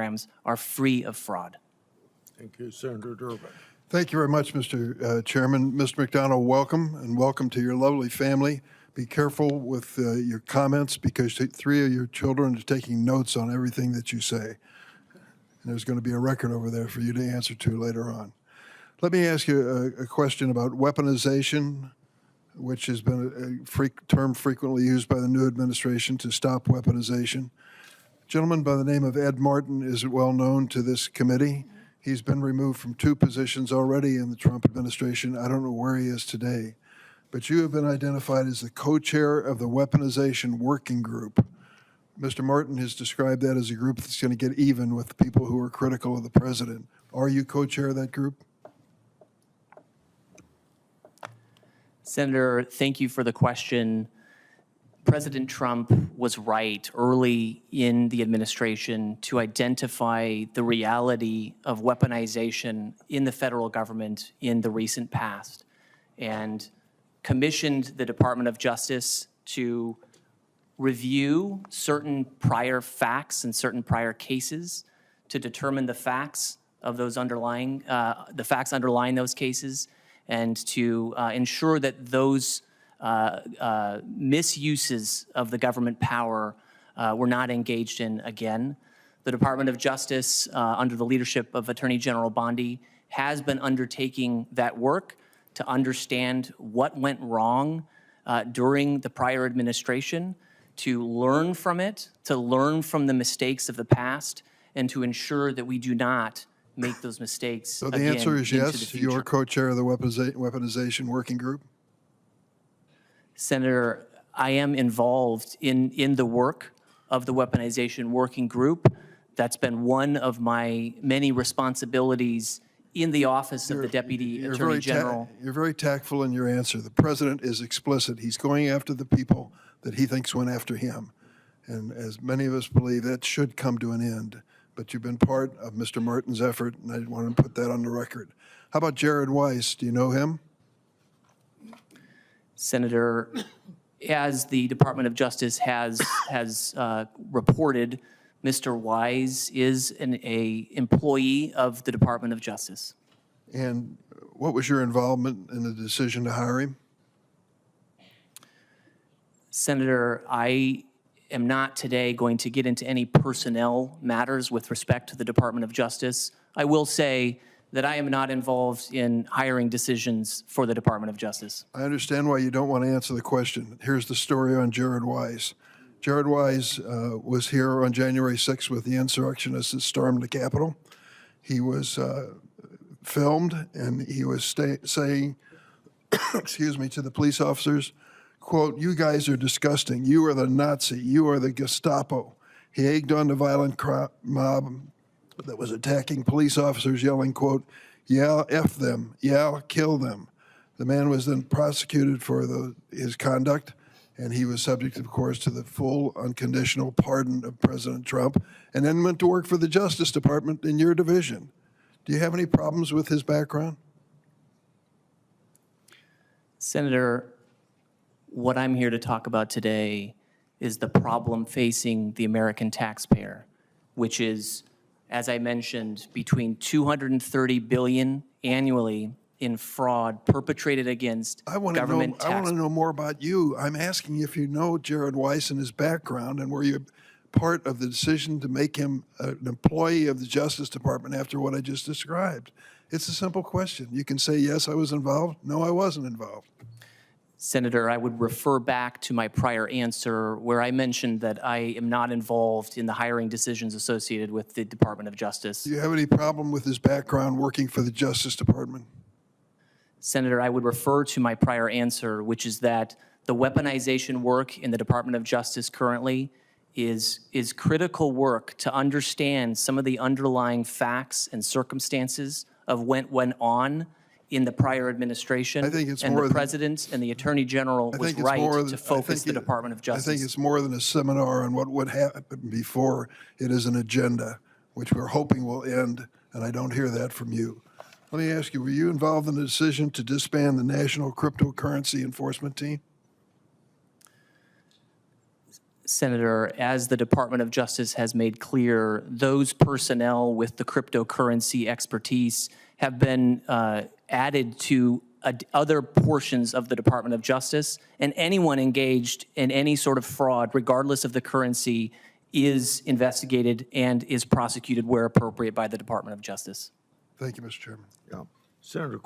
programs are free of fraud. Thank you, Senator Durbin. Thank you very much, Mr. Chairman. Mr. McDonald, welcome, and welcome to your lovely family. Be careful with your comments because 3 of your children are taking notes on everything that you say. And there's going to be a record over there for you to answer to later on. Let me ask you a question about weaponization, which has been a term frequently used by the new administration to stop weaponization. A gentleman by the name of Ed Martin is well known to this committee. He's been removed from 2 positions already in the Trump administration. I don't know where he is today. But you have been identified as the co-chair of the Weaponization Working Group. Mr. Martin has described that as a group that's going to get even with the people who are critical of the president. Are you co-chair of that group? Senator, thank you for the question. President Trump was right early in the administration to identify the reality of weaponization in the federal government in the recent past and commissioned the Department of Justice to review certain prior facts and certain prior cases to determine the facts of those underlying those cases, and to ensure that those misuses of the government power were not engaged in again. The Department of Justice, under the leadership of Attorney General Bondi, has been undertaking that work to understand what went wrong during the prior administration, to learn from it, to learn from the mistakes of the past, and to ensure that we do not make those mistakes So the again answer is into yes, the future. you're co-chair of the Weaponization Working Group? Senator, I am involved in the work of the Weaponization Working Group. That's been one of my many responsibilities in the office of the Deputy Attorney General. You're very tactful in your answer. The president is explicit. He's going after the people that he thinks went after him. And as many of us believe, that should come to an end. But you've been part of Mr. Martin's effort, and I want to put that on the record. How about Jared Weiss? Do you know him? Senator, as the Department of Justice has reported, Mr. Wise is an employee of the Department of Justice. And what was your involvement in the decision to hire him? Senator, I am not today going to get into any personnel matters with respect to the Department of Justice. I will say that I am not involved in hiring decisions for the Department of Justice. I understand why you don't want to answer the question. Here's the story on Jared Wise. Jared Wise was here on January 6th with the insurrectionists that stormed the Capitol. He was filmed, and he was saying, excuse me, to the police officers, quote, "You guys are disgusting. You are the Nazi. You are the Gestapo." He egged on the violent mob that was attacking police officers, yelling, quote, "Yeah, F them. Yeah, kill them." The man was then prosecuted for his conduct, and he was subject, of course, to the full unconditional pardon of President Trump, and then went to work for the Justice Department in your division. Do you have any problems with his background? Senator, what I'm here to talk about today is the problem facing the American taxpayer, which is, as I mentioned, between $230 billion annually in fraud perpetrated against government taxpayers. I want to know more about you. I'm asking if you know Jared Weiss and his background, and were you part of the decision to make him an employee of the Justice Department after what I just described? It's a simple question. You can say, yes, I was involved. No, I wasn't involved. Senator, I would refer back to my prior answer where I mentioned that I am not involved in the hiring decisions associated with the Department of Justice. Do you have any problem with his background working for the Justice Department? Senator, I would refer to my prior answer, which is that the weaponization work in the Department of Justice currently is critical work to understand some of the underlying facts and circumstances of what went on in the prior administration. I think it's and more the President and the Attorney General was right to focus the Department of Justice. I think it's more than a seminar on what would happen before. It is an agenda, which we're hoping will end, and I don't hear that from you. Let me ask you, were you involved in the decision to disband the National Cryptocurrency Enforcement Team? Senator, as the Department of Justice has made clear, those personnel with the cryptocurrency expertise have been added to other portions of the Department of Justice, and anyone engaged in any sort of fraud, regardless of the currency, is investigated and is prosecuted where appropriate by the Department of Justice. Thank you, Mr. Chairman. Yeah. Senator